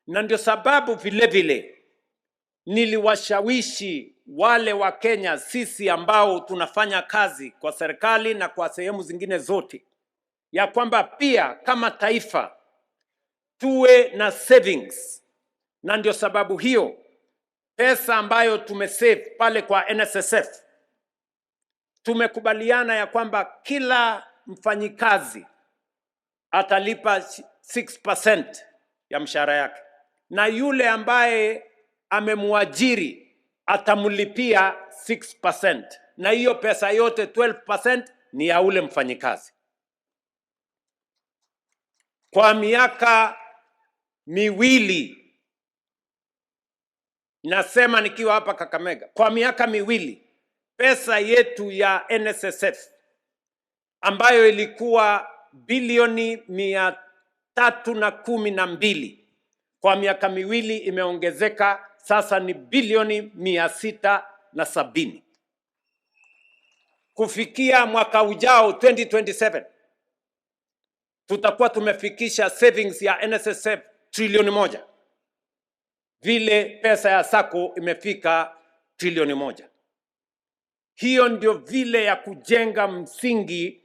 Na ndio sababu vile vile niliwashawishi wale wa Kenya, sisi ambao tunafanya kazi kwa serikali na kwa sehemu zingine zote, ya kwamba pia kama taifa tuwe na savings. Na ndio sababu hiyo pesa ambayo tumesave pale kwa NSSF, tumekubaliana ya kwamba kila mfanyikazi atalipa 6% ya mshahara yake, na yule ambaye amemwajiri atamlipia 6%, na hiyo pesa yote 12% ni ya ule mfanyikazi. Kwa miaka miwili, nasema nikiwa hapa Kakamega, kwa miaka miwili pesa yetu ya NSSF ambayo ilikuwa bilioni 312 kwa miaka miwili imeongezeka, sasa ni bilioni 670. Kufikia mwaka ujao 2027 tutakuwa tumefikisha savings ya NSSF trilioni 1, vile pesa ya SACCO imefika trilioni 1. Hiyo ndio vile ya kujenga msingi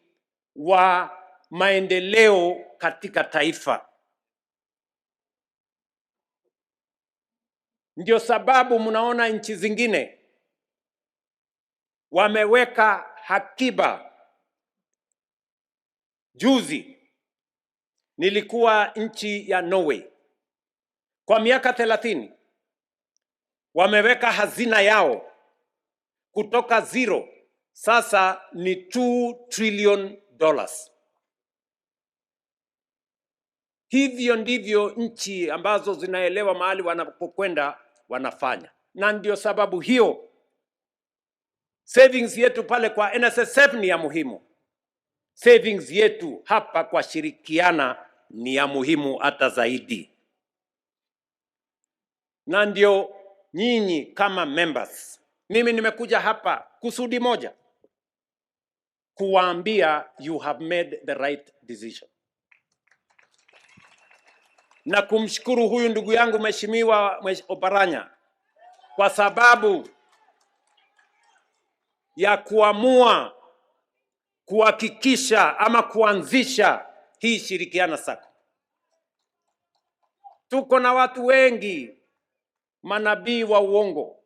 wa maendeleo katika taifa. Ndio sababu mnaona nchi zingine wameweka akiba. Juzi nilikuwa nchi ya Norway, kwa miaka 30 wameweka hazina yao kutoka zero, sasa ni $2 trillion. Hivyo ndivyo nchi ambazo zinaelewa mahali wanapokwenda wanafanya. Na ndio sababu hiyo savings yetu pale kwa NSSF ni ya muhimu. Savings yetu hapa kwa Shirikiana ni ya muhimu hata zaidi. Na ndio nyinyi kama members, mimi nimekuja hapa kusudi moja, kuwaambia you have made the right decision. Na kumshukuru huyu ndugu yangu Mheshimiwa Oparanya kwa sababu ya kuamua kuhakikisha ama kuanzisha hii Shirikiana SACCO. Tuko na watu wengi, manabii wa uongo,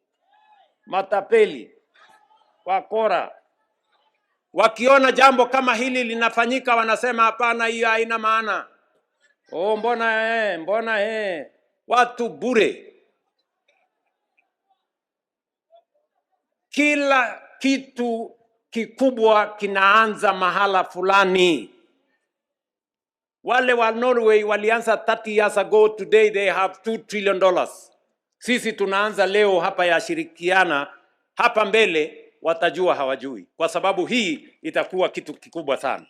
matapeli, wakora, wakiona jambo kama hili linafanyika wanasema hapana, hiyo haina maana. Oh, mbona watu bure. Kila kitu kikubwa kinaanza mahala fulani. Wale wa Norway walianza 30 years ago, today they have $2 trillion. Sisi tunaanza leo hapa ya Shirikiana, hapa mbele watajua hawajui, kwa sababu hii itakuwa kitu kikubwa sana.